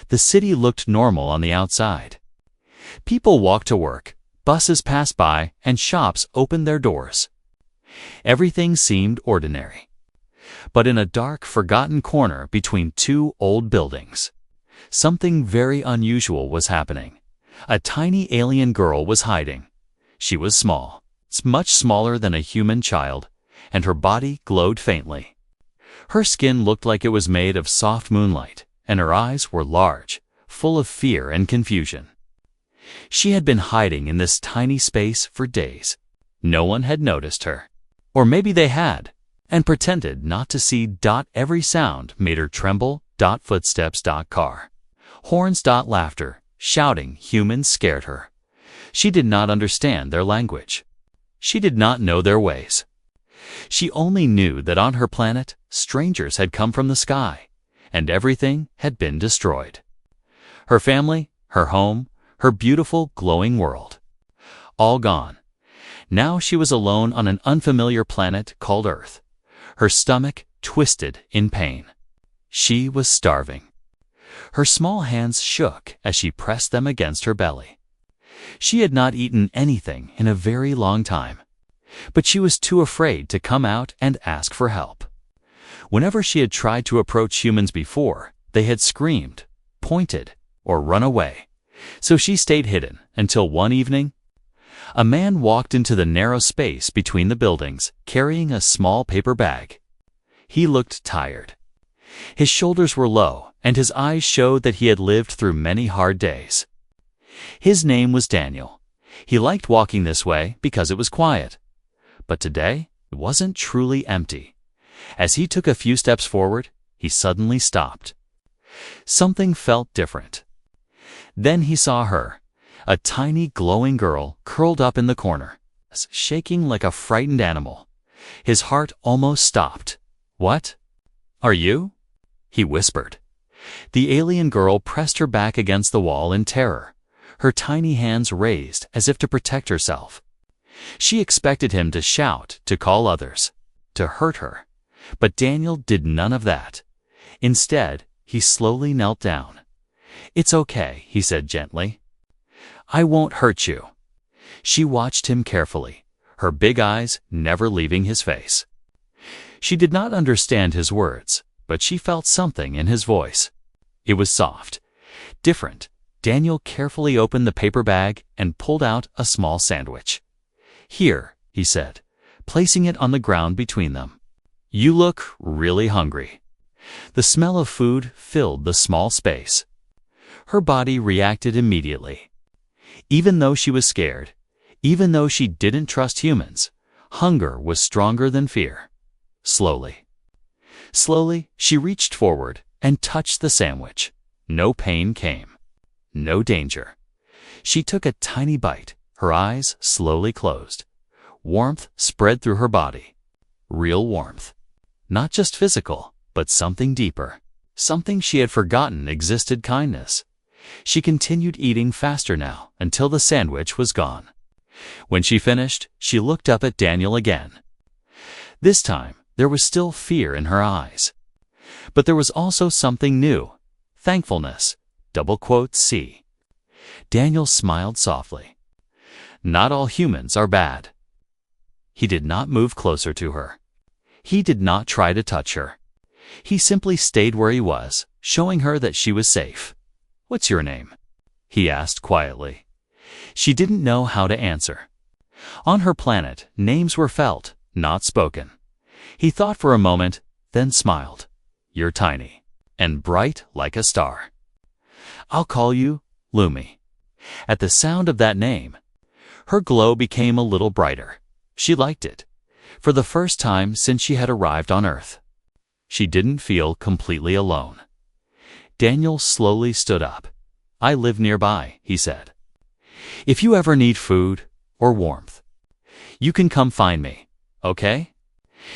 The city looked normal on the outside. People walked to work, buses passed by, and shops opened their doors. Everything seemed ordinary. But in a dark, forgotten corner between two old buildings, something very unusual was happening. A tiny alien girl was hiding. She was small, much smaller than a human child, and her body glowed faintly. Her skin looked like it was made of soft moonlight, and her eyes were large, full of fear and confusion. She had been hiding in this tiny space for days. No one had noticed her. Or maybe they had, and pretended not to see. Every sound made her tremble. Footsteps. Car. Horns. Laughter. Shouting humans scared her. She did not understand their language. She did not know their ways. She only knew that on her planet, strangers had come from the sky, and everything had been destroyed. Her family, her home, her beautiful, glowing world. All gone. Now she was alone on an unfamiliar planet called Earth, her stomach twisted in pain. She was starving. Her small hands shook as she pressed them against her belly. She had not eaten anything in a very long time, but she was too afraid to come out and ask for help. Whenever she had tried to approach humans before, they had screamed, pointed, or run away, so she stayed hidden until one evening, a man walked into the narrow space between the buildings, carrying a small paper bag. He looked tired. His shoulders were low, and his eyes showed that he had lived through many hard days. His name was Daniel. He liked walking this way because it was quiet. But today, it wasn't truly empty. As he took a few steps forward, he suddenly stopped. Something felt different. Then he saw her, a tiny glowing girl curled up in the corner, shaking like a frightened animal. His heart almost stopped. "What? Are you?" he whispered. The alien girl pressed her back against the wall in terror, her tiny hands raised as if to protect herself. She expected him to shout, to call others, to hurt her. But Daniel did none of that. Instead, he slowly knelt down. "It's okay," he said gently. "I won't hurt you." She watched him carefully, her big eyes never leaving his face. She did not understand his words, but she felt something in his voice. It was soft, different. Daniel carefully opened the paper bag and pulled out a small sandwich. "Here," he said, placing it on the ground between them. "You look really hungry." The smell of food filled the small space. Her body reacted immediately. Even though she was scared, even though she didn't trust humans, hunger was stronger than fear. Slowly, she reached forward and touched the sandwich. No pain came. No danger. She took a tiny bite, her eyes slowly closed. Warmth spread through her body. Real warmth. Not just physical, but something deeper. Something she had forgotten existed. Kindness. She continued eating faster now until the sandwich was gone. When she finished, she looked up at Daniel again. This time, there was still fear in her eyes. But there was also something new. Thankfulness. C. Daniel smiled softly. Not all humans are bad. He did not move closer to her. He did not try to touch her. He simply stayed where he was, showing her that she was safe. "What's your name?" he asked quietly. She didn't know how to answer. On her planet, names were felt, not spoken. He thought for a moment, then smiled. "You're tiny, and bright like a star. I'll call you Lumi." At the sound of that name, her glow became a little brighter. She liked it. For the first time since she had arrived on Earth, she didn't feel completely alone. Daniel slowly stood up. "I live nearby," he said. "If you ever need food or warmth, you can come find me, okay?"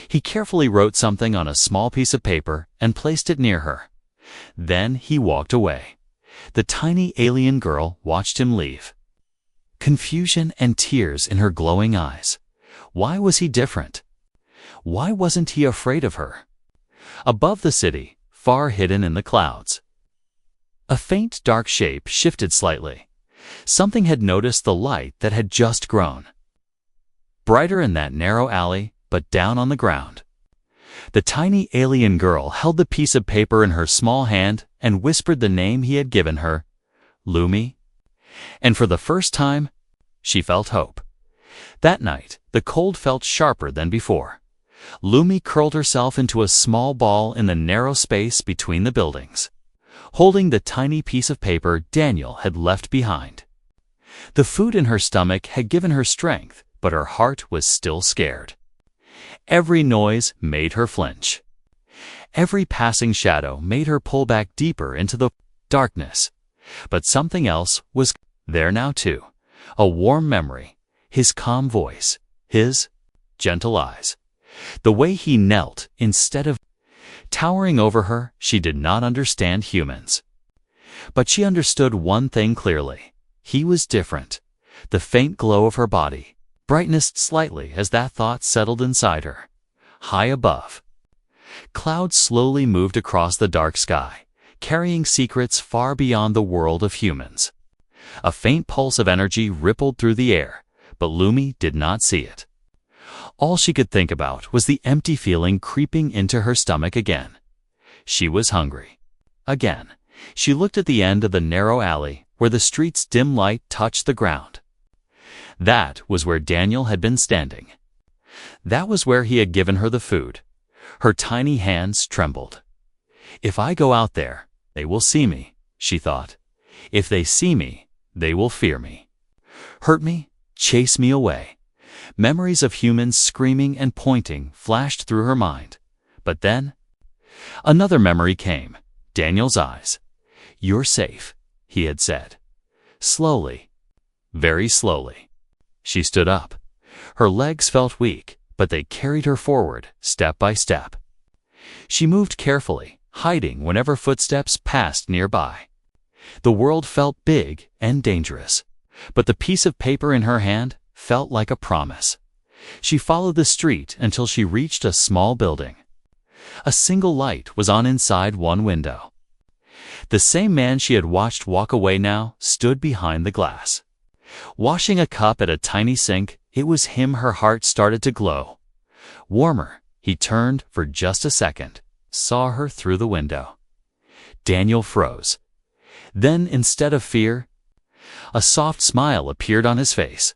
He carefully wrote something on a small piece of paper and placed it near her. Then he walked away. The tiny alien girl watched him leave. Confusion and tears in her glowing eyes. Why was he different? Why wasn't he afraid of her? Above the city, far hidden in the clouds, A faint dark shape shifted slightly. Something had noticed the light that had just grown. Brighter in that narrow alley, but down on the ground. The tiny alien girl held the piece of paper in her small hand and whispered the name he had given her, Lumi. And for the first time, she felt hope. That night, the cold felt sharper than before. Lumi curled herself into a small ball in the narrow space between the buildings, holding the tiny piece of paper Daniel had left behind. The food in her stomach had given her strength, but her heart was still scared. Every noise made her flinch. Every passing shadow made her pull back deeper into the darkness. But something else was there now too. A warm memory, his calm voice, his gentle eyes. The way he knelt instead of towering over her. She did not understand humans. But she understood one thing clearly. He was different. The faint glow of her body brightened slightly as that thought settled inside her. High above, clouds slowly moved across the dark sky, carrying secrets far beyond the world of humans. A faint pulse of energy rippled through the air, but Lumi did not see it. All she could think about was the empty feeling creeping into her stomach again. She was hungry. Again, she looked at the end of the narrow alley where the street's dim light touched the ground. That was where Daniel had been standing. That was where he had given her the food. Her tiny hands trembled. If I go out there, they will see me, she thought. If they see me, they will fear me. Hurt me, chase me away. Memories of humans screaming and pointing flashed through her mind. But then, another memory came. Daniel's eyes. You're safe, he had said. Slowly, very slowly. She stood up. Her legs felt weak, but they carried her forward, step by step. She moved carefully, hiding whenever footsteps passed nearby. The world felt big and dangerous, but the piece of paper in her hand felt like a promise. She followed the street until she reached a small building. A single light was on inside one window. The same man she had watched walk away now stood behind the glass. Washing a cup at a tiny sink, it was him. Her heart started to glow. Warmer, he turned for just a second, saw her through the window. Daniel froze. Then, instead of fear, a soft smile appeared on his face.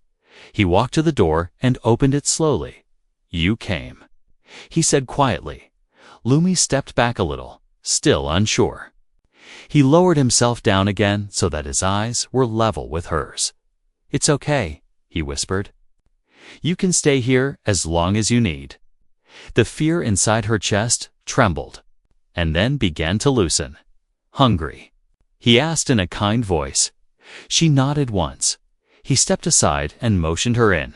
He walked to the door and opened it slowly. You came, he said quietly. Lumi stepped back a little, still unsure. He lowered himself down again so that his eyes were level with hers. It's okay, he whispered. You can stay here as long as you need. The fear inside her chest trembled, and then began to loosen. Hungry? He asked in a kind voice. She nodded once. He stepped aside and motioned her in.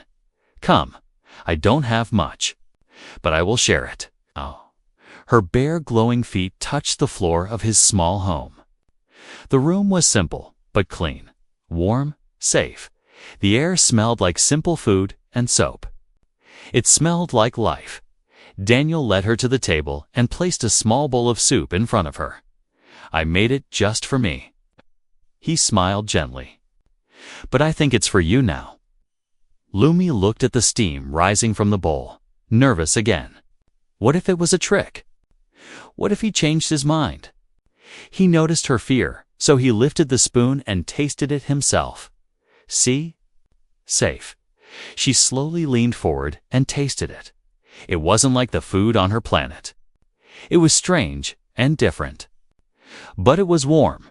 Come, I don't have much, but I will share it. Oh. Her bare glowing feet touched the floor of his small home. The room was simple, but clean. Warm, safe. The air smelled like simple food and soap. It smelled like life. Daniel led her to the table and placed a small bowl of soup in front of her. I made it just for me. He smiled gently. But I think it's for you now. Lumi looked at the steam rising from the bowl, nervous again. What if it was a trick? What if he changed his mind? He noticed her fear, so he lifted the spoon and tasted it himself. See? Safe. She slowly leaned forward and tasted it. It wasn't like the food on her planet. It was strange and different. But it was warm.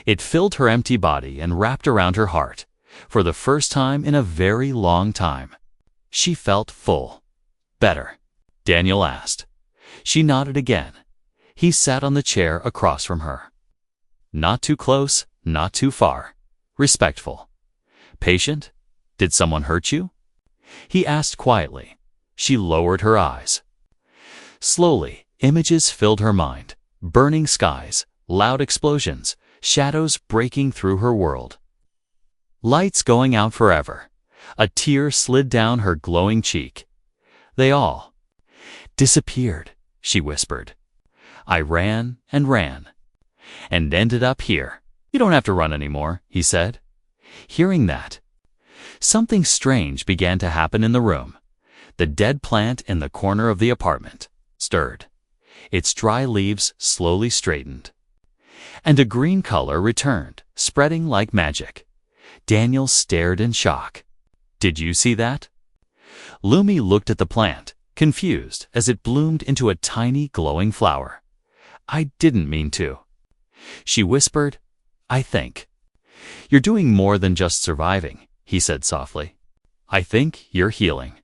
It filled her empty body and wrapped around her heart. For the first time in a very long time, she felt full. Better? Daniel asked. She nodded again. He sat on the chair across from her. Not too close, not too far. Respectful. Patient? Did someone hurt you? He asked quietly. She lowered her eyes. Slowly, images filled her mind. Burning skies, loud explosions, shadows breaking through her world. Lights going out forever. A tear slid down her glowing cheek. They all disappeared, she whispered. I ran and ran. and ended up here. You don't have to run anymore, he said. Hearing that, something strange began to happen in the room. The dead plant in the corner of the apartment stirred. Its dry leaves slowly straightened, and a green color returned, spreading like magic. Daniel stared in shock. Did you see that? Lumi looked at the plant, confused as it bloomed into a tiny glowing flower. I didn't mean to. She whispered, I think. You're doing more than just surviving, he said softly. I think you're healing.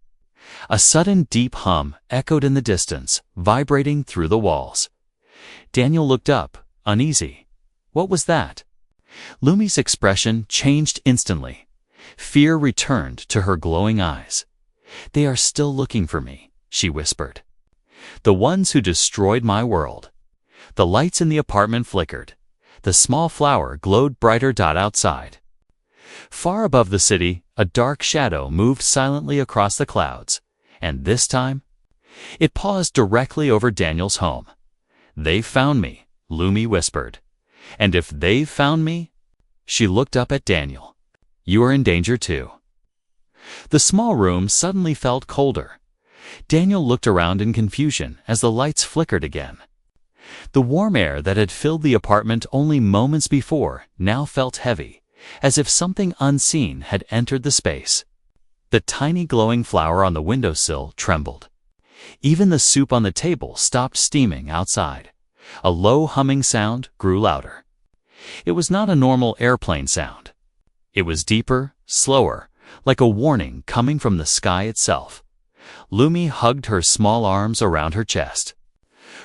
A sudden deep hum echoed in the distance, vibrating through the walls. Daniel looked up, uneasy. What was that? Lumi's expression changed instantly. Fear returned to her glowing eyes. They are still looking for me, she whispered. The ones who destroyed my world. The lights in the apartment flickered. The small flower glowed brighter outside. Far above the city, a dark shadow moved silently across the clouds, and this time, it paused directly over Daniel's home. They've found me, Lumi whispered. And if they've found me, she looked up at Daniel. You are in danger too. The small room suddenly felt colder. Daniel looked around in confusion as the lights flickered again. The warm air that had filled the apartment only moments before now felt heavy, as if something unseen had entered the space. The tiny glowing flower on the windowsill trembled. Even the soup on the table stopped steaming outside. A low humming sound grew louder. It was not a normal airplane sound. It was deeper, slower, like a warning coming from the sky itself. Lumi hugged her small arms around her chest.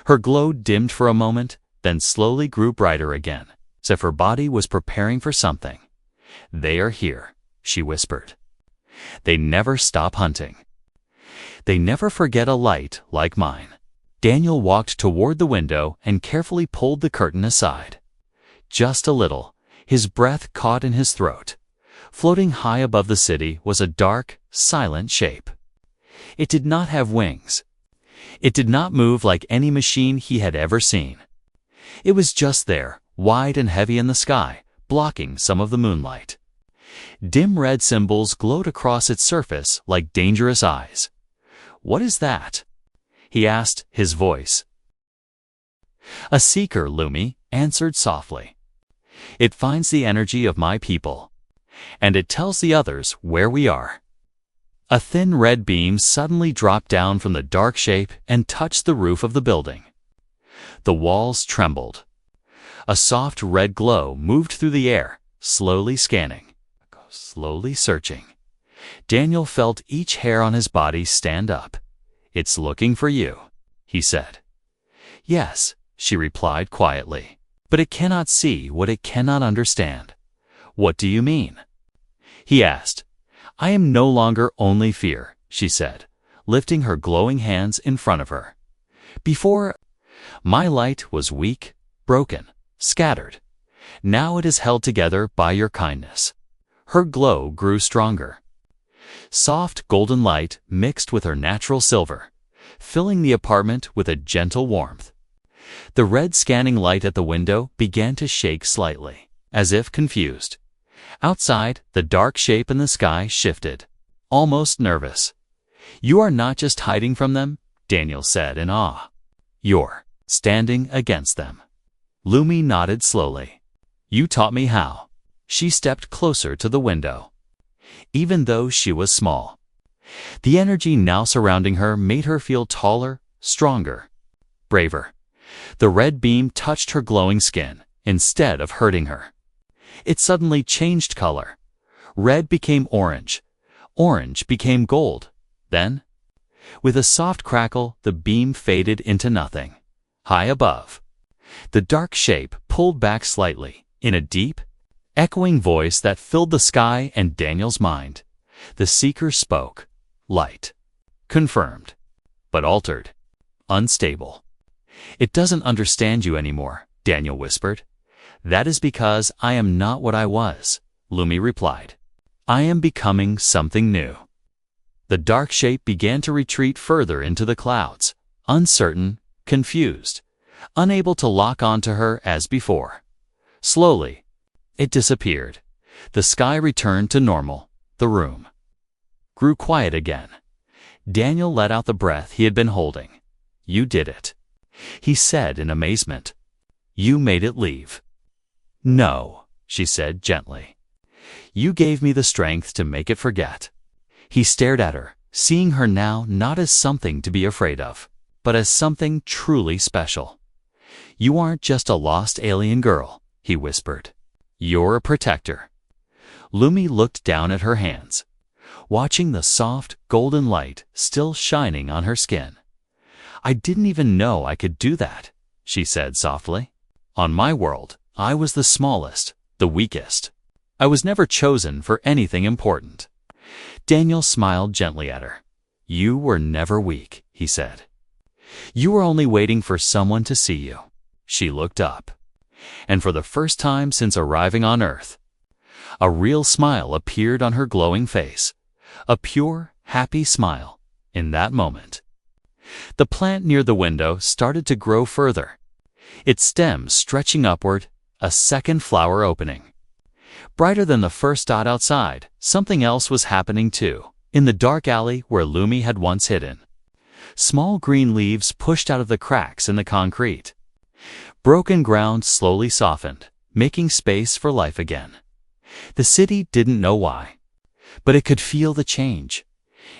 Her glow dimmed for a moment, then slowly grew brighter again, as if her body was preparing for something. They are here, she whispered. They never stop hunting. They never forget a light like mine. Daniel walked toward the window and carefully pulled the curtain aside. Just a little, his breath caught in his throat. Floating high above the city was a dark, silent shape. It did not have wings. It did not move like any machine he had ever seen. It was just there, wide and heavy in the sky, blocking some of the moonlight. Dim red symbols glowed across its surface like dangerous eyes. What is that? He asked, his voice. A seeker, Lumi answered softly. It finds the energy of my people, and it tells the others where we are. A thin red beam suddenly dropped down from the dark shape and touched the roof of the building. The walls trembled. A soft red glow moved through the air, slowly scanning, slowly searching. Daniel felt each hair on his body stand up. It's looking for you, he said. Yes, she replied quietly, but it cannot see what it cannot understand. What do you mean? He asked. I am no longer only fear, she said, lifting her glowing hands in front of her. Before, my light was weak, broken, scattered. Now it is held together by your kindness. Her glow grew stronger. Soft golden light mixed with her natural silver, filling the apartment with a gentle warmth. The red scanning light at the window began to shake slightly, as if confused. Outside, the dark shape in the sky shifted, almost nervous. You are not just hiding from them, Daniel said in awe. You're standing against them. Lumi nodded slowly. You taught me how. She stepped closer to the window. Even though she was small, the energy now surrounding her made her feel taller, stronger, braver. The red beam touched her glowing skin instead of hurting her. It suddenly changed color. Red became orange. Orange became gold. Then, with a soft crackle, the beam faded into nothing. High above, the dark shape pulled back slightly in a deep, echoing voice that filled the sky and Daniel's mind. The seeker spoke. Light. Confirmed. But altered. Unstable. It doesn't understand you anymore, Daniel whispered. That is because I am not what I was, Lumi replied. I am becoming something new. The dark shape began to retreat further into the clouds, uncertain, confused. unable to lock onto her as before. Slowly, it disappeared. The sky returned to normal. The room grew quiet again. Daniel let out the breath he had been holding. "You did it," he said in amazement. "You made it leave." "No," she said gently. "You gave me the strength to make it forget." He stared at her, seeing her now not as something to be afraid of, but as something truly special. "You aren't just a lost alien girl," he whispered. "You're a protector." Lumi looked down at her hands, watching the soft, golden light still shining on her skin. "I didn't even know I could do that," she said softly. "On my world, I was the smallest, the weakest. I was never chosen for anything important." Daniel smiled gently at her. "You were never weak," he said. "You were only waiting for someone to see you." She looked up, and for the first time since arriving on Earth, a real smile appeared on her glowing face, a pure, happy smile. In that moment, the plant near the window started to grow further, its stems stretching upward, a second flower opening. Brighter than the first dot outside, something else was happening too, in the dark alley where Lumi had once hidden. Small green leaves pushed out of the cracks in the concrete. Broken ground slowly softened, making space for life again. The city didn't know why, but it could feel the change.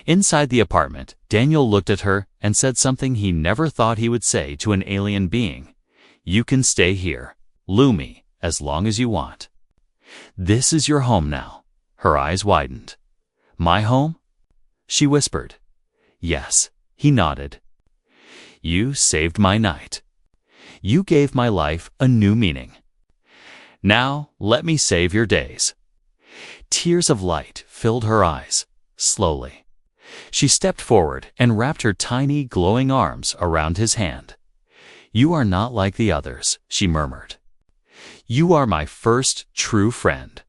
Inside the apartment, Daniel looked at her and said something he never thought he would say to an alien being. "You can stay here, Lumi, as long as you want. This is your home now." Her eyes widened. "My home?" she whispered. "Yes," he nodded. "You saved my night. You gave my life a new meaning. Now let me save your days." Tears of light filled her eyes. Slowly, she stepped forward and wrapped her tiny, glowing arms around his hand. "You are not like the others," she murmured. "You are my first true friend."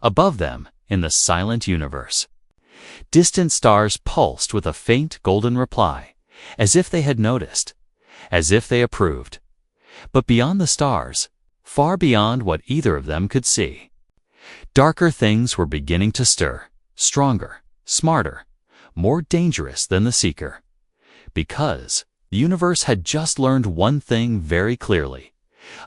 Above them, in the silent universe, distant stars pulsed with a faint golden reply, as if they had noticed, as if they approved. But beyond the stars, far beyond what either of them could see, darker things were beginning to stir, stronger, smarter, more dangerous than the Seeker. Because the universe had just learned one thing very clearly.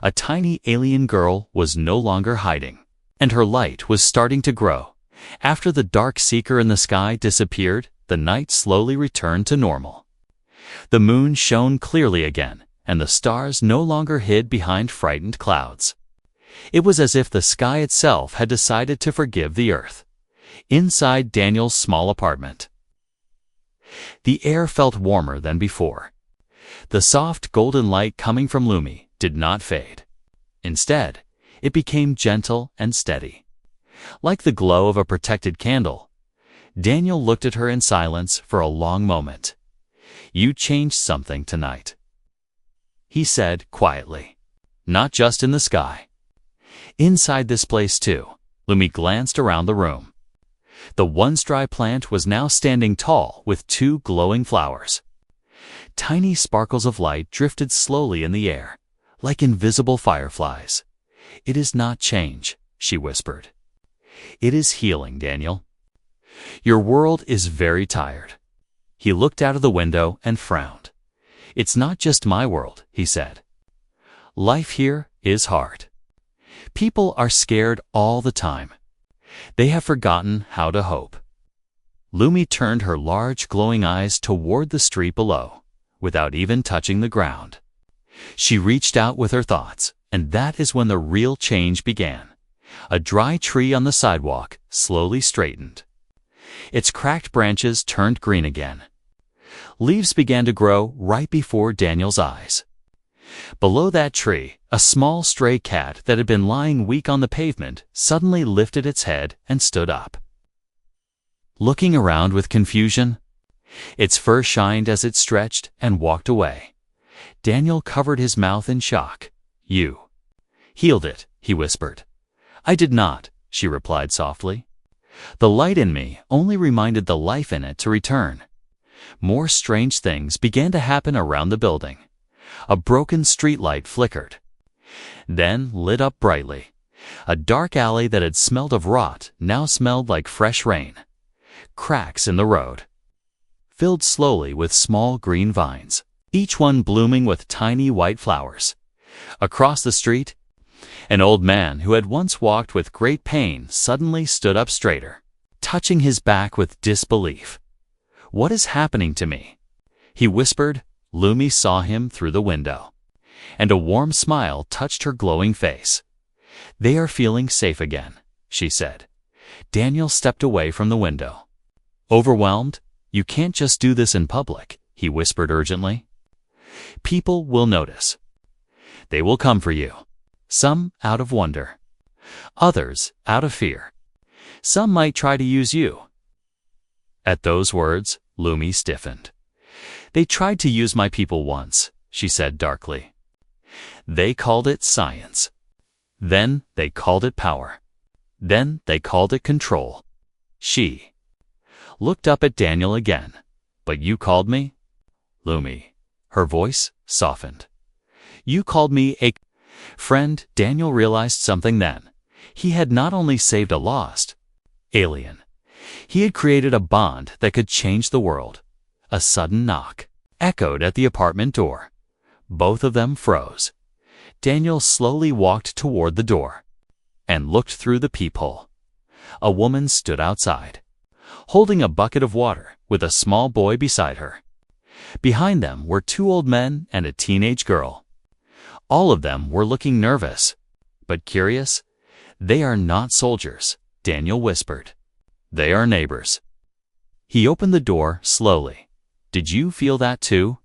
A tiny alien girl was no longer hiding, and her light was starting to grow. After the dark Seeker in the sky disappeared, the night slowly returned to normal. The moon shone clearly again, and the stars no longer hid behind frightened clouds. It was as if the sky itself had decided to forgive the earth. Inside Daniel's small apartment, the air felt warmer than before. The soft golden light coming from Lumi did not fade. Instead, it became gentle and steady. Like the glow of a protected candle, Daniel looked at her in silence for a long moment. "You changed something tonight," he said quietly. "Not just in the sky. Inside this place too." Lumi glanced around the room. The once dry plant was now standing tall with two glowing flowers. Tiny sparkles of light drifted slowly in the air, like invisible fireflies. "It is not change," she whispered. "It is healing, Daniel. Your world is very tired." He looked out of the window and frowned. "It's not just my world," he said. "Life here is hard. People are scared all the time. They have forgotten how to hope." Lumi turned her large glowing eyes toward the street below, without even touching the ground. She reached out with her thoughts, and that is when the real change began. A dry tree on the sidewalk slowly straightened. Its cracked branches turned green again. Leaves began to grow right before Daniel's eyes. Below that tree, a small stray cat that had been lying weak on the pavement suddenly lifted its head and stood up. Looking around with confusion, its fur shined as it stretched and walked away. Daniel covered his mouth in shock. "You healed it," he whispered. "I did not," she replied softly. "The light in me only reminded the life in it to return." More strange things began to happen around the building. A broken streetlight flickered, then lit up brightly. A dark alley that had smelled of rot now smelled like fresh rain. Cracks in the road, filled slowly with small green vines, each one blooming with tiny white flowers. Across the street, an old man who had once walked with great pain suddenly stood up straighter, touching his back with disbelief. "What is happening to me?" he whispered. Lumi saw him through the window, and a warm smile touched her glowing face. "They are feeling safe again," she said. Daniel stepped away from the window. "Overwhelmed? You can't just do this in public," he whispered urgently. "People will notice. They will come for you. Some out of wonder, others out of fear. Some might try to use you." At those words, Lumi stiffened. "They tried to use my people once," she said darkly. "They called it science. Then they called it power. Then they called it control." She looked up at Daniel again. "But you called me?" "Lumi." Her voice softened. "You called me a friend." Daniel realized something then. He had not only saved a lost alien, he had created a bond that could change the world. A sudden knock echoed at the apartment door. Both of them froze. Daniel slowly walked toward the door and looked through the peephole. A woman stood outside, holding a bucket of water with a small boy beside her. Behind them were two old men and a teenage girl. All of them were looking nervous, but curious. "They are not soldiers," Daniel whispered. "They are neighbors." He opened the door slowly. "Did you feel that too?"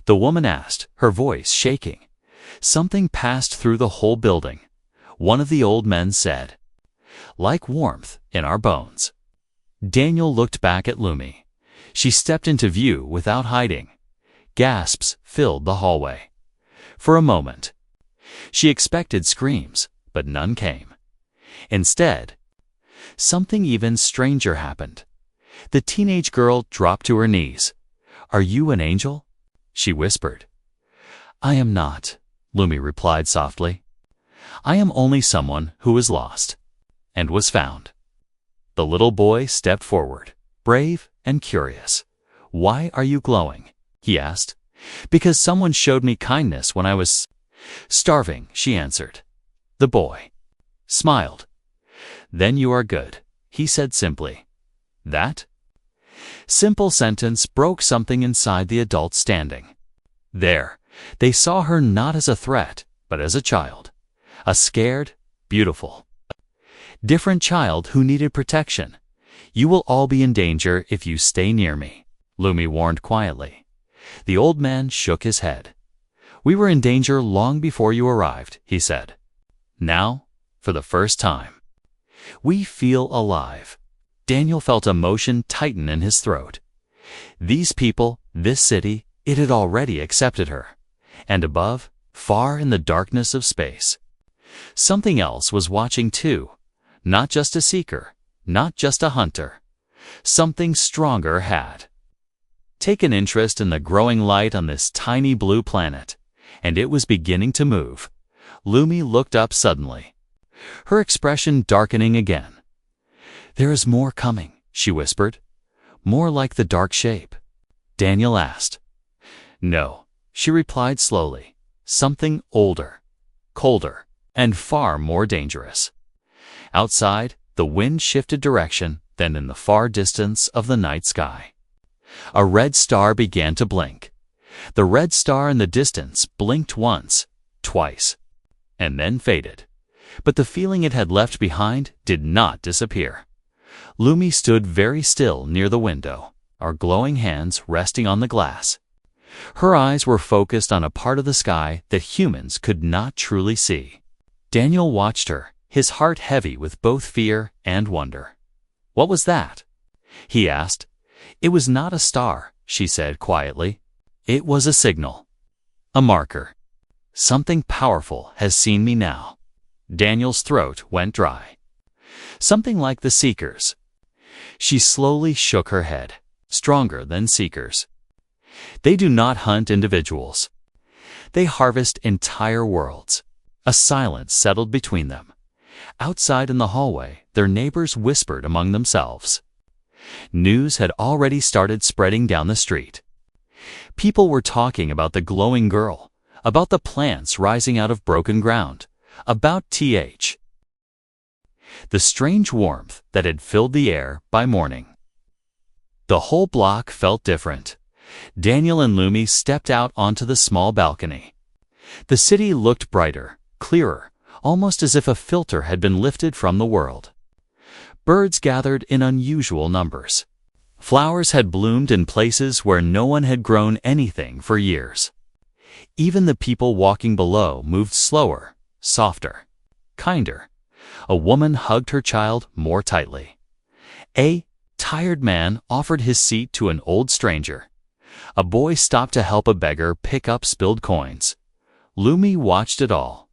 the woman asked, her voice shaking. Something passed through the whole building. One of the old men said, "Like warmth in our bones." Daniel looked back at Lumi. She stepped into view without hiding. Gasps filled the hallway. For a moment, she expected screams, but none came. Instead, something even stranger happened. The teenage girl dropped to her knees. "Are you an angel?" she whispered. "I am not," Lumi replied softly. "I am only someone who was lost and was found." The little boy stepped forward, brave and curious. "Why are you glowing?" he asked. "Because someone showed me kindness when I was starving," she answered. The boy smiled. "Then you are good," he said simply. That simple sentence broke something inside the adult standing there. They saw her not as a threat, but as a child. A scared, beautiful, different child who needed protection. "You will all be in danger if you stay near me," Lumi warned quietly. The old man shook his head. "We were in danger long before you arrived," he said. "Now, for the first time, we feel alive." Daniel felt emotion tighten in his throat. These people, this city, it had already accepted her. And above, far in the darkness of space, something else was watching too. Not just a seeker, not just a hunter. Something stronger had taken interest in the growing light on this tiny blue planet, and it was beginning to move. Lumi looked up suddenly, her expression darkening again. "There is more coming," she whispered. "More like the dark shape." Daniel asked. "No," she replied slowly. "Something older, colder, and far more dangerous." Outside, the wind shifted direction, then in the far distance of the night sky, a red star began to blink. The red star in the distance blinked once, twice, and then faded. But the feeling it had left behind did not disappear. Lumi stood very still near the window, her glowing hands resting on the glass. Her eyes were focused on a part of the sky that humans could not truly see. Daniel watched her, his heart heavy with both fear and wonder. "What was that?" he asked. "It was not a star," she said quietly. "It was a signal, a marker. Something powerful has seen me now." Daniel's throat went dry. "Something like the Seekers." She slowly shook her head. "Stronger than Seekers. They do not hunt individuals. They harvest entire worlds. A silence settled between them. Outside in the hallway, their neighbors whispered among themselves. News had already started spreading down the street. People were talking about the glowing girl, about the plants rising out of broken ground, about the strange warmth that had filled the air by morning. The whole block felt different. Daniel and Lumi stepped out onto the small balcony. The city looked brighter, clearer, almost as if a filter had been lifted from the world. Birds gathered in unusual numbers. Flowers had bloomed in places where no one had grown anything for years. Even the people walking below moved slower, softer, kinder. A woman hugged her child more tightly. A tired man offered his seat to an old stranger. A boy stopped to help a beggar pick up spilled coins. Lumi watched it all,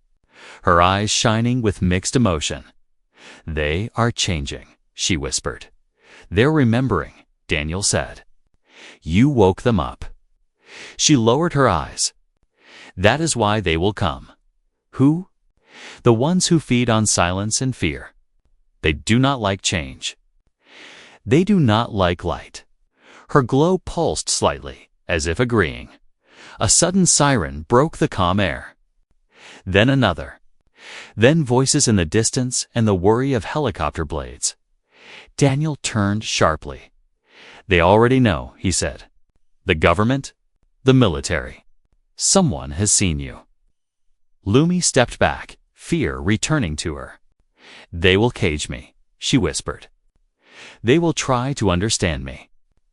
her eyes shining with mixed emotion. "They are changing," she whispered. "They're remembering," Daniel said. "You woke them up." She lowered her eyes. "That is why they will come." "Who?" "The ones who feed on silence and fear. They do not like change. They do not like light." Her glow pulsed slightly, as if agreeing. A sudden siren broke the calm air. Then another. Then voices in the distance and the worry of helicopter blades. Daniel turned sharply. "They already know," he said. "The government, the military. Someone has seen you." Lumi stepped back, fear returning to her. "They will cage me," she whispered. "They will try to understand me,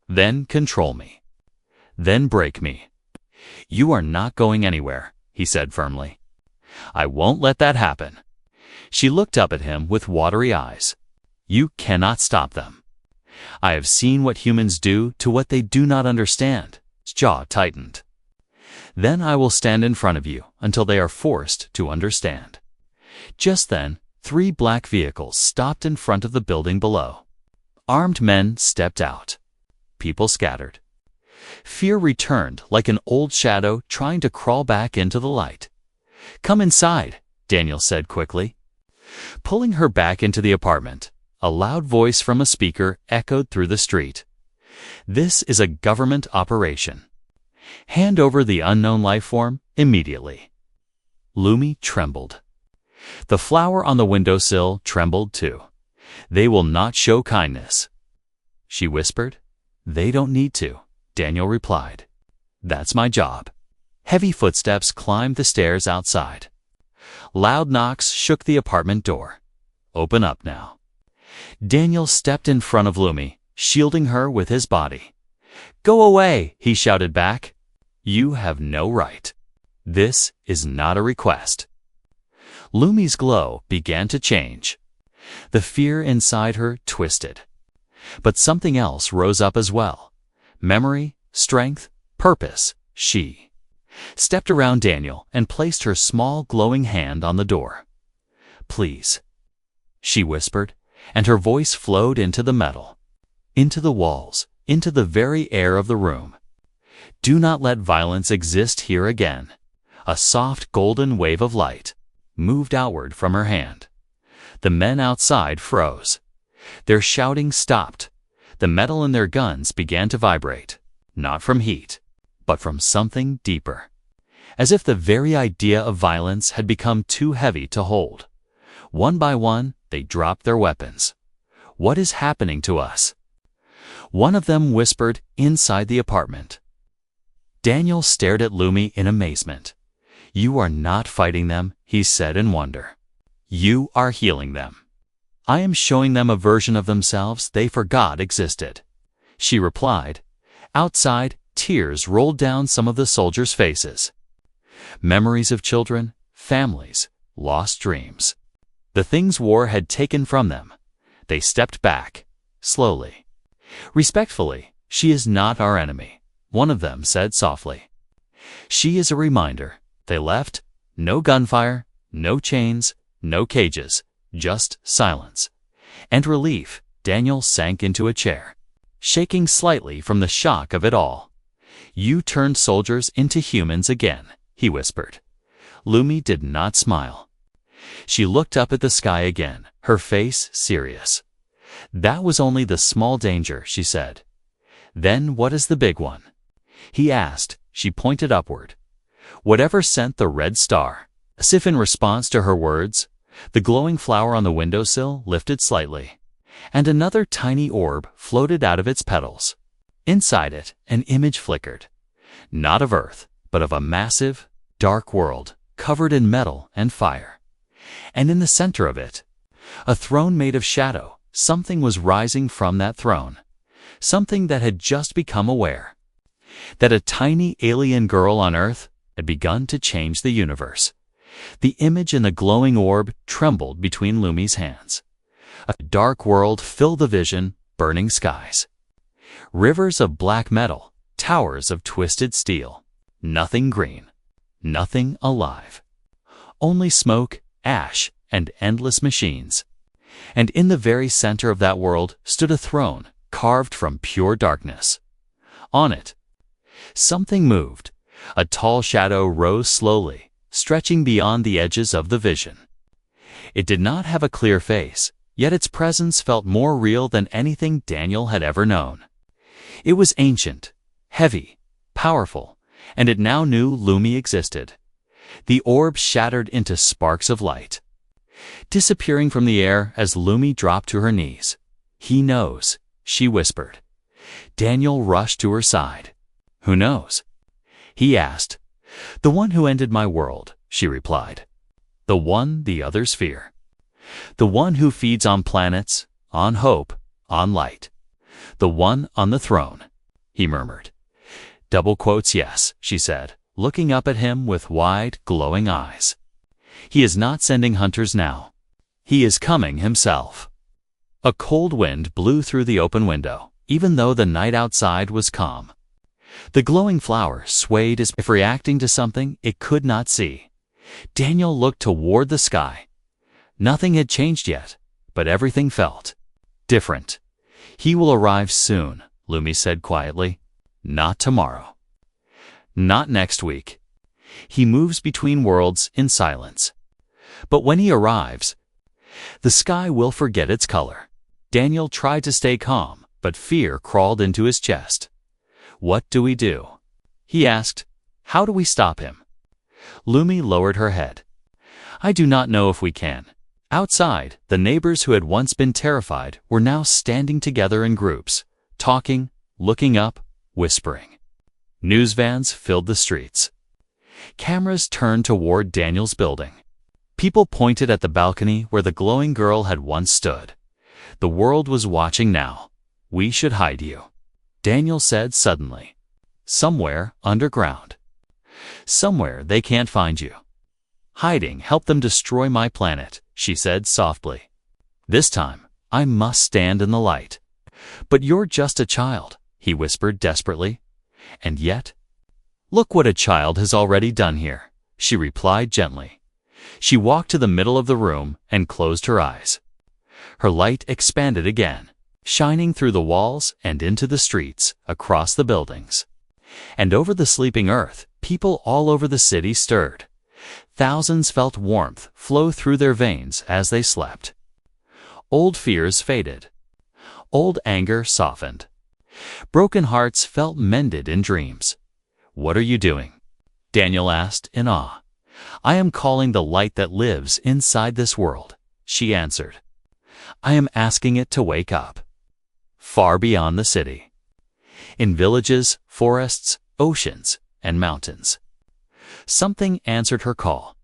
then control me, then break me." "You are not going anywhere," he said firmly. "I won't let that happen." She looked up at him with watery eyes. "You cannot stop them. I have seen what humans do to what they do not understand." His jaw tightened. "Then I will stand in front of you until they are forced to understand." Just then, 3 black vehicles stopped in front of the building below. Armed men stepped out. People scattered. Fear returned like an old shadow trying to crawl back into the light. "Come inside," Daniel said quickly. Pulling her back into the apartment, a loud voice from a speaker echoed through the street. "This is a government operation. Hand over the unknown life form immediately." Lumi trembled. The flower on the windowsill trembled too. "They will not show kindness," she whispered. "They don't need to," Daniel replied. "That's my job." Heavy footsteps climbed the stairs outside. Loud knocks shook the apartment door. "Open up now." Daniel stepped in front of Lumi, shielding her with his body. "Go away," he shouted back. "You have no right. This is not a request." Lumi's glow began to change. The fear inside her twisted. But something else rose up as well. Memory, strength, purpose. She stepped around Daniel and placed her small glowing hand on the door. "Please," she whispered, and her voice flowed into the metal, into the walls, into the very air of the room. "Do not let violence exist here again." A soft golden wave of light moved outward from her hand. The men outside froze. Their shouting stopped. The metal in their guns began to vibrate, not from heat, but from something deeper. As if the very idea of violence had become too heavy to hold. One by one, they dropped their weapons. "What is happening to us?" One of them whispered inside the apartment. Daniel stared at Lumi in amazement. "You are not fighting them," he said in wonder. "You are healing them. I am showing them a version of themselves they forgot existed," she replied. Outside, tears rolled down some of the soldiers' faces. Memories of children, families, lost dreams. The things war had taken from them. They stepped back, slowly. "Respectfully, she is not our enemy," one of them said softly. "She is a reminder." They left. No gunfire, no chains, no cages, just silence. And relief. Daniel sank into a chair, shaking slightly from the shock of it all. "You turned soldiers into humans again," he whispered. Lumi did not smile. She looked up at the sky again, her face serious. That was only the small danger, she said. Then what is the big one? He asked. She pointed upward. Whatever sent the red star. As if in response to her words, the glowing flower on the windowsill lifted slightly, and another tiny orb floated out of its petals. Inside it, an image flickered. Not of Earth, but of a massive, dark world covered in metal and fire. And in the center of it, a throne made of shadow. Something was rising from that throne. Something that had just become aware that a tiny alien girl on Earth had begun to change the universe. The image in the glowing orb trembled between Lumi's hands. A dark world filled the vision, burning skies. Rivers of black metal, towers of twisted steel. Nothing green, nothing alive. Only smoke, ash, and endless machines. And in the very center of that world stood a throne carved from pure darkness. On it, something moved. A tall shadow rose slowly, stretching beyond the edges of the vision. It did not have a clear face, yet its presence felt more real than anything Daniel had ever known. It was ancient, heavy, powerful, and it now knew Lumi existed. The orb shattered into sparks of light, disappearing from the air as Lumi dropped to her knees. "He knows," she whispered. Daniel rushed to her side. "Who knows?" he asked. "The one who ended my world," she replied. "The one the others fear. The one who feeds on planets, on hope, on light. The one on the throne," he murmured. "Double quotes, yes," she said, looking up at him with wide, glowing eyes. "He is not sending hunters now. He is coming himself." A cold wind blew through the open window, even though the night outside was calm. The glowing flower swayed as if reacting to something it could not see. Daniel looked toward the sky. Nothing had changed yet, but everything felt different. "He will arrive soon," Lumi said quietly. "Not tomorrow. Not next week. He moves between worlds in silence. But when he arrives, the sky will forget its color." Daniel tried to stay calm, but fear crawled into his chest. "What do we do?" he asked. "How do we stop him?" Lumi lowered her head. "I do not know if we can." Outside, the neighbors who had once been terrified were now standing together in groups, talking, looking up, whispering. News vans filled the streets. Cameras turned toward Daniel's building. People pointed at the balcony where the glowing girl had once stood. The world was watching now. "We should hide you," Daniel said suddenly. "Somewhere underground. Somewhere they can't find you." "Hiding helped them destroy my planet," she said softly. "This time, I must stand in the light." "But you're just a child," he whispered desperately. "And yet, look what a child has already done here," she replied gently. She walked to the middle of the room and closed her eyes. Her light expanded again, shining through the walls and into the streets, across the buildings. And over the sleeping earth, people all over the city stirred. Thousands felt warmth flow through their veins as they slept. Old fears faded. Old anger softened. Broken hearts felt mended in dreams. "What are you doing?" Daniel asked in awe. "I am calling the light that lives inside this world," she answered. "I am asking it to wake up. Far beyond the city. In villages, forests, oceans, and mountains." Something answered her call.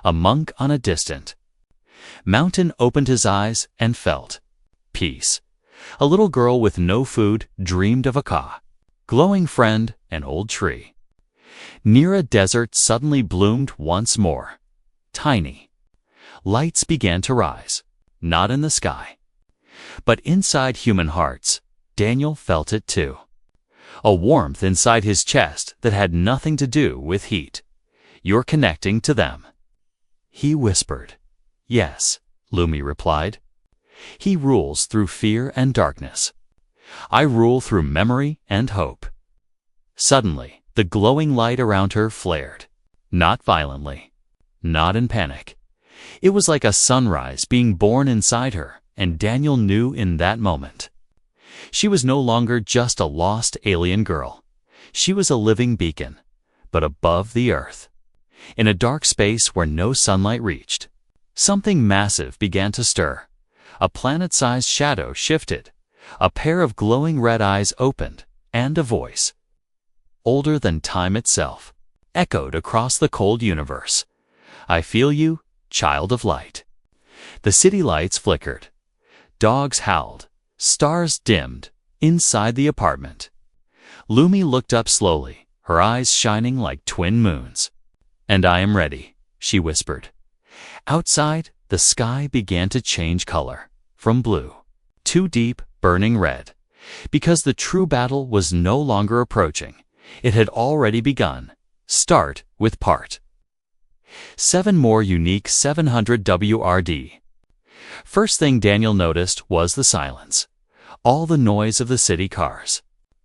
A monk on a distant mountain opened his eyes and felt peace. A little girl with no food dreamed of a glowing friend, an old tree. Near a desert suddenly bloomed once more. Tiny. Lights began to rise, not in the sky, but inside human hearts. Daniel felt it too. A warmth inside his chest that had nothing to do with heat. "You're connecting to them," he whispered. "Yes," Lumi replied. "He rules through fear and darkness. I rule through memory and hope." Suddenly, the glowing light around her flared. Not violently. Not in panic. It was like a sunrise being born inside her, and Daniel knew in that moment. She was no longer just a lost alien girl. She was a living beacon, but above the earth. In a dark space where no sunlight reached, something massive began to stir. A planet-sized shadow shifted. A pair of glowing red eyes opened, and a voice, older than time itself, echoed across the cold universe. "I feel you, child of light." The city lights flickered. Dogs howled. Stars dimmed inside the apartment. Lumi looked up slowly, her eyes shining like twin moons. "And I am ready," she whispered. Outside, the sky began to change color, from blue to deep, burning red, because the true battle was no longer approaching. It had already begun. Start with part 7 more unique 700 WRD. First thing Daniel noticed was the silence. All the noise of the city cars.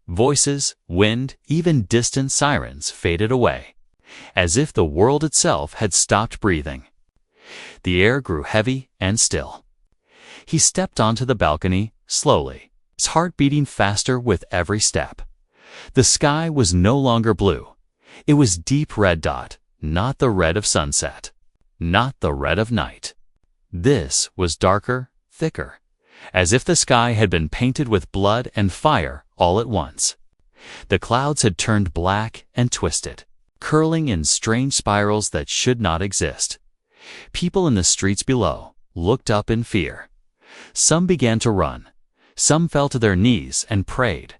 Voices, wind, even distant sirens faded away, as if the world itself had stopped breathing. The air grew heavy and still. He stepped onto the balcony, slowly, his heart beating faster with every step. The sky was no longer blue. It was deep red dot, not the red of sunset, not the red of night. This was darker, thicker, as if the sky had been painted with blood and fire all at once. The clouds had turned black and twisted, curling in strange spirals that should not exist. People in the streets below looked up in fear. Some began to run. Some fell to their knees and prayed.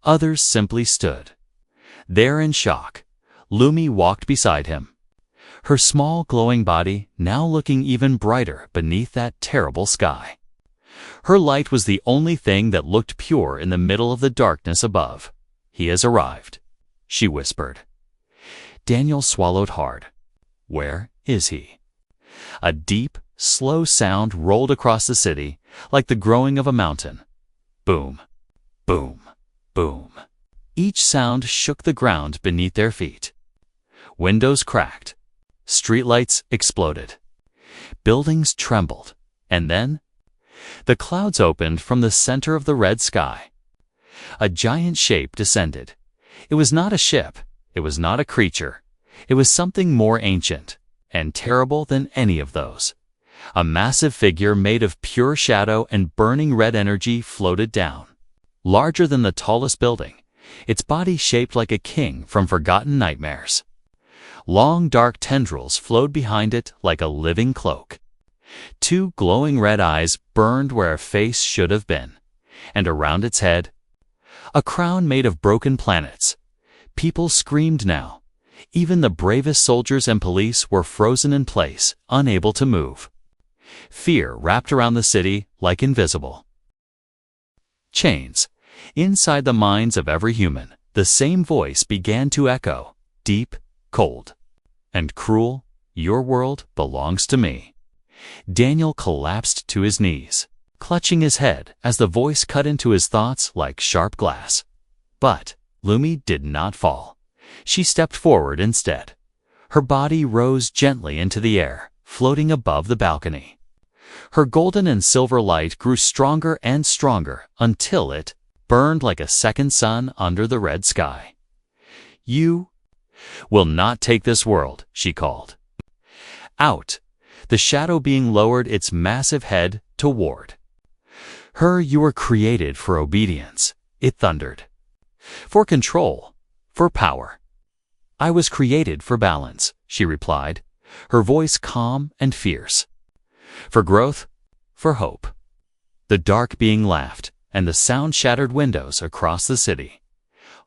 Others simply stood. There in shock, Lumi walked beside him, her small glowing body now looking even brighter beneath that terrible sky. Her light was the only thing that looked pure in the middle of the darkness above. "He has arrived," she whispered. Daniel swallowed hard. Where is he? A deep, slow sound rolled across the city, like the growing of a mountain. Boom, boom, boom. Each sound shook the ground beneath their feet. Windows cracked. Streetlights exploded. Buildings trembled. And then, the clouds opened from the center of the red sky. A giant shape descended. It was not a ship. It was not a creature. It was something more ancient and terrible than any of those. A massive figure made of pure shadow and burning red energy floated down. Larger than the tallest building, its body shaped like a king from forgotten nightmares. Long dark tendrils flowed behind it like a living cloak. 2 glowing red eyes burned where a face should have been, and around its head, a crown made of broken planets. People screamed now. Even the bravest soldiers and police were frozen in place, unable to move. Fear wrapped around the city like invisible chains. Inside the minds of every human, the same voice began to echo, deep, cold, and cruel. "Your world belongs to me." Daniel collapsed to his knees, clutching his head as the voice cut into his thoughts like sharp glass. But Lumi did not fall. She stepped forward instead. Her body rose gently into the air, floating above the balcony. Her golden and silver light grew stronger and stronger until it burned like a second sun under the red sky. "You will not take this world," she called. Out, the shadow being lowered its massive head toward her. "You were created for obedience," it thundered. "For control, for power." "I was created for balance," she replied, her voice calm and fierce. "For growth, for hope." The dark being laughed, and the sound shattered windows across the city.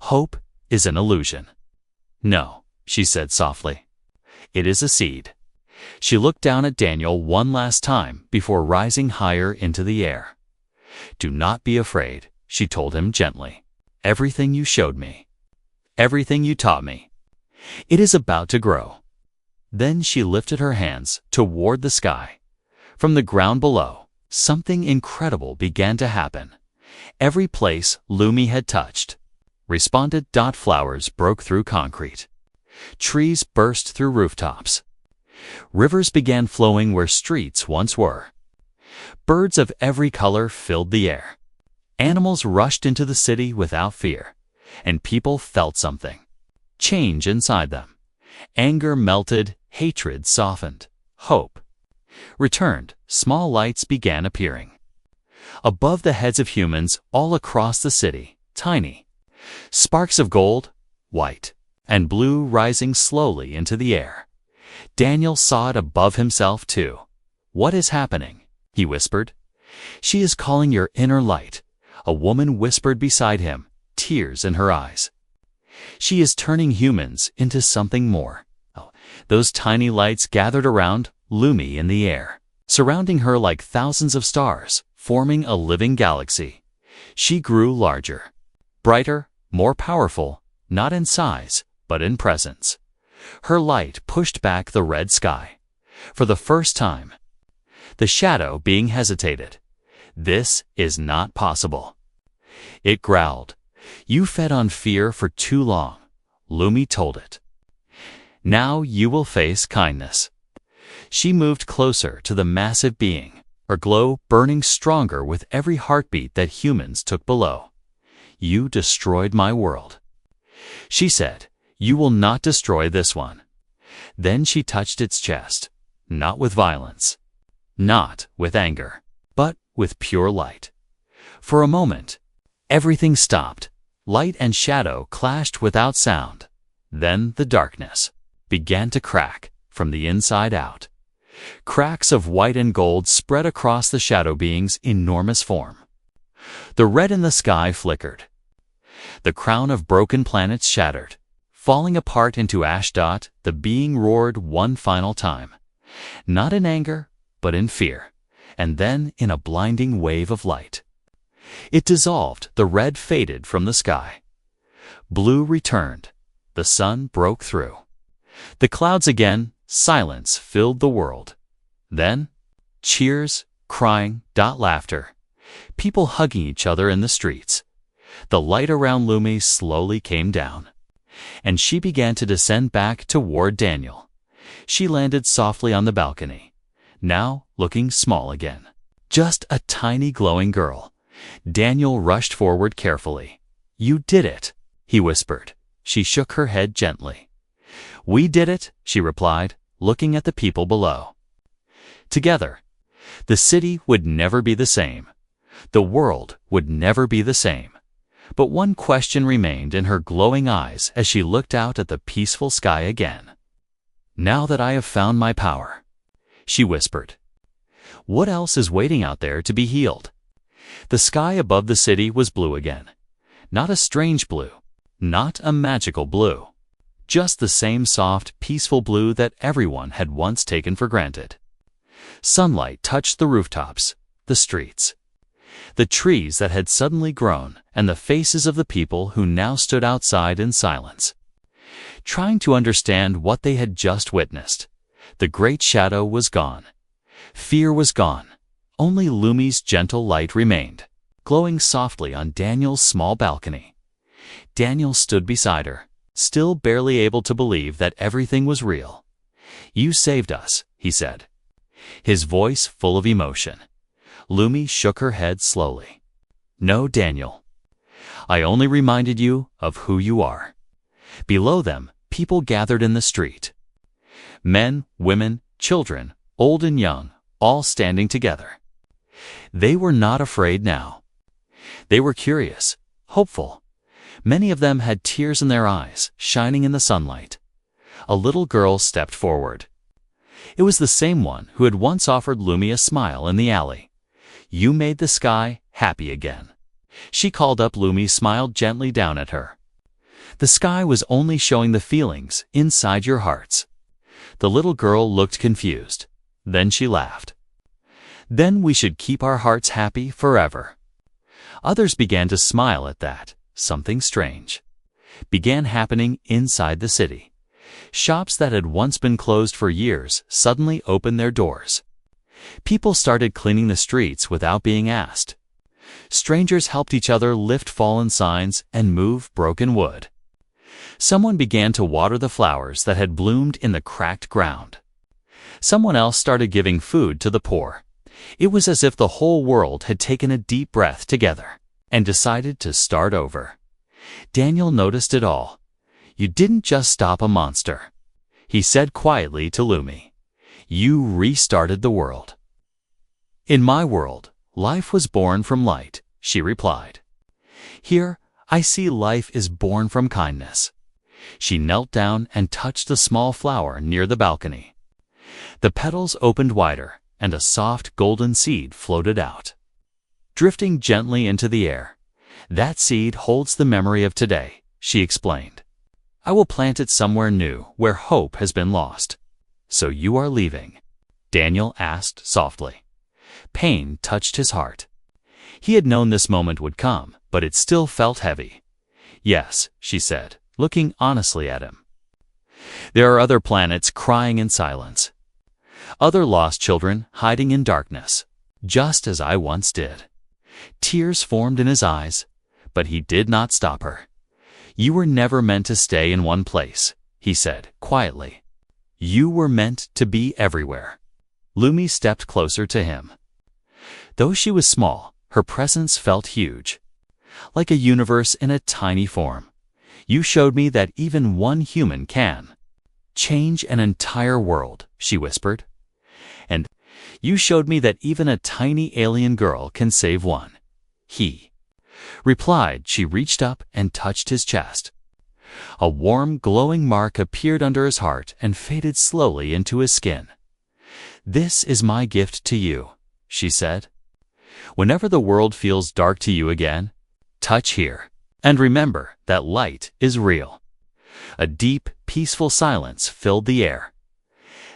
"Hope is an illusion." "No," she said softly. "It is a seed." She looked down at Daniel one last time before rising higher into the air. "Do not be afraid," she told him gently. "Everything you showed me, everything you taught me, it is about to grow." Then she lifted her hands toward the sky. From the ground below, something incredible began to happen. Every place Lumi had touched responded. Flowers broke through concrete. Trees burst through rooftops. Rivers began flowing where streets once were. Birds of every color filled the air. Animals rushed into the city without fear, and people felt something. Change inside them. Anger melted, hatred softened, hope returned. Small lights began appearing. Above the heads of humans all across the city, tiny. Sparks of gold, white, and blue rising slowly into the air. Daniel saw it above himself too. "What is happening?" he whispered. "She is calling your inner light," a woman whispered beside him, tears in her eyes. "She is turning humans into something more." Those tiny lights gathered around Lumi in the air, surrounding her like thousands of stars, forming a living galaxy. She grew larger, brighter, more powerful, not in size, but in presence. Her light pushed back the red sky. For the first time, the shadow being hesitated. "This is not possible." It growled. "You fed on fear for too long," Lumi told it. "Now you will face kindness." She moved closer to the massive being, her glow burning stronger with every heartbeat that humans took below. "You destroyed my world," she said. "You will not destroy this one." Then she touched its chest, not with violence, not with anger, but with pure light. For a moment, everything stopped. Light and shadow clashed without sound. Then the darkness began to crack from the inside out. Cracks of white and gold spread across the shadow being's enormous form. The red in the sky flickered. The crown of broken planets shattered. Falling apart into ash. The being roared one final time, not in anger, but in fear, and then in a blinding wave of light. It dissolved, the red faded from the sky. Blue returned, the sun broke through. The clouds again, silence filled the world. Then, cheers, crying, laughter, people hugging each other in the streets. The light around Lumi slowly came down, and she began to descend back toward Daniel. She landed softly on the balcony, now looking small again. Just a tiny glowing girl. Daniel rushed forward carefully. "You did it," he whispered. She shook her head gently. "We did it," she replied, looking at the people below. Together, the city would never be the same. The world would never be the same. But one question remained in her glowing eyes as she looked out at the peaceful sky again. "Now that I have found my power," she whispered, "what else is waiting out there to be healed?" The sky above the city was blue again. Not a strange blue, not a magical blue. Just the same soft, peaceful blue that everyone had once taken for granted. Sunlight touched the rooftops, the streets, the trees that had suddenly grown, and the faces of the people who now stood outside in silence, trying to understand what they had just witnessed. The great shadow was gone. Fear was gone. Only Lumi's gentle light remained, glowing softly on Daniel's small balcony. Daniel stood beside her, still barely able to believe that everything was real. "You saved us," he said, his voice full of emotion. Lumi shook her head slowly. "No, Daniel. I only reminded you of who you are." Below them, people gathered in the street. Men, women, children, old and young, all standing together. They were not afraid now. They were curious, hopeful. Many of them had tears in their eyes, shining in the sunlight. A little girl stepped forward. It was the same one who had once offered Lumi a smile in the alley. "You made the sky happy again." She called up. Lumi smiled gently down at her. "The sky was only showing the feelings inside your hearts." The little girl looked confused. Then she laughed. "Then we should keep our hearts happy forever." Others began to smile at that. Something strange began happening inside the city. Shops that had once been closed for years suddenly opened their doors. People started cleaning the streets without being asked. Strangers helped each other lift fallen signs and move broken wood. Someone began to water the flowers that had bloomed in the cracked ground. Someone else started giving food to the poor. It was as if the whole world had taken a deep breath together and decided to start over. Daniel noticed it all. "You didn't just stop a monster," he said quietly to Lumi. "You restarted the world." "In my world, life was born from light," she replied. "Here, I see life is born from kindness." She knelt down and touched the small flower near the balcony. The petals opened wider, and a soft golden seed floated out, drifting gently into the air. "That seed holds the memory of today," she explained. "I will plant it somewhere new where hope has been lost." "So you are leaving?" Daniel asked softly. Pain touched his heart. He had known this moment would come, but it still felt heavy. "Yes," she said, looking honestly at him. "There are other planets crying in silence. Other lost children hiding in darkness, just as I once did." Tears formed in his eyes, but he did not stop her. "You were never meant to stay in one place," he said quietly. "You were meant to be everywhere." Lumi stepped closer to him. Though she was small, her presence felt huge, like a universe in a tiny form. "You showed me that even one human can change an entire world," she whispered. "And you showed me that even a tiny alien girl can save one," he replied. She reached up and touched his chest. A warm, glowing mark appeared under his heart and faded slowly into his skin. "This is my gift to you," she said. "Whenever the world feels dark to you again, touch here, and remember that light is real." A deep, peaceful silence filled the air.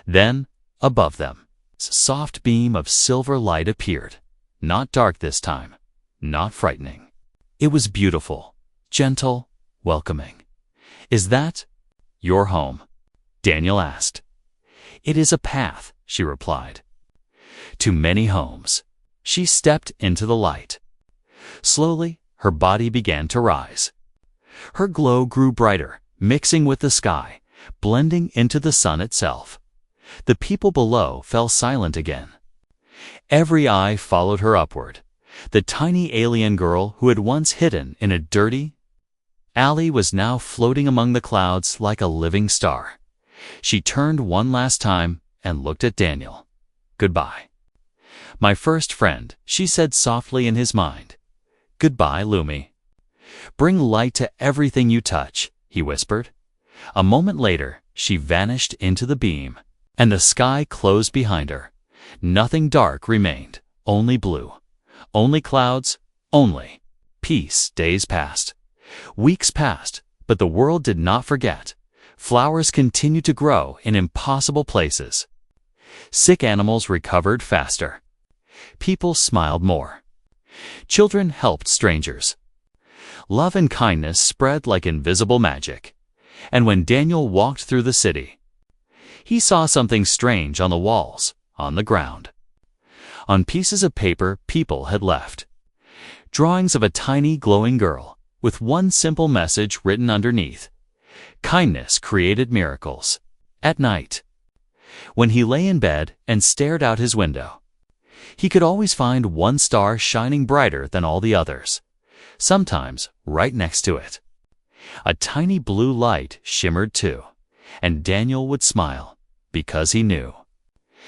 Then, above them, a soft beam of silver light appeared, not dark this time, not frightening. It was beautiful, gentle, welcoming. "Is that your home?" Daniel asked. "It is a path," she replied. "To many homes." She stepped into the light. Slowly, her body began to rise. Her glow grew brighter, mixing with the sky, blending into the sun itself. The people below fell silent again. Every eye followed her upward. The tiny alien girl who had once hidden in a dirty alley was now floating among the clouds like a living star. She turned one last time and looked at Daniel. "Goodbye, my first friend," she said softly in his mind. "Goodbye, Lumi." "Bring light to everything you touch," he whispered. A moment later, she vanished into the beam, and the sky closed behind her. Nothing dark remained, only blue, only clouds, only peace. Days passed. Weeks passed, but the world did not forget. Flowers continued to grow in impossible places. Sick animals recovered faster. People smiled more. Children helped strangers. Love and kindness spread like invisible magic. And when Daniel walked through the city, he saw something strange on the walls, on the ground. On pieces of paper people had left drawings of a tiny glowing girl with one simple message written underneath. Kindness created miracles. At night, when he lay in bed and stared out his window, he could always find one star shining brighter than all the others. Sometimes right next to it, a tiny blue light shimmered too, and Daniel would smile because he knew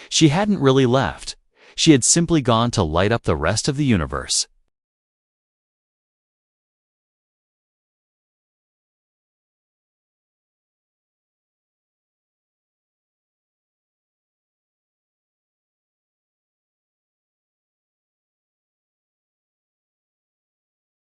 she hadn't really left. She had simply gone to light up the rest of the universe.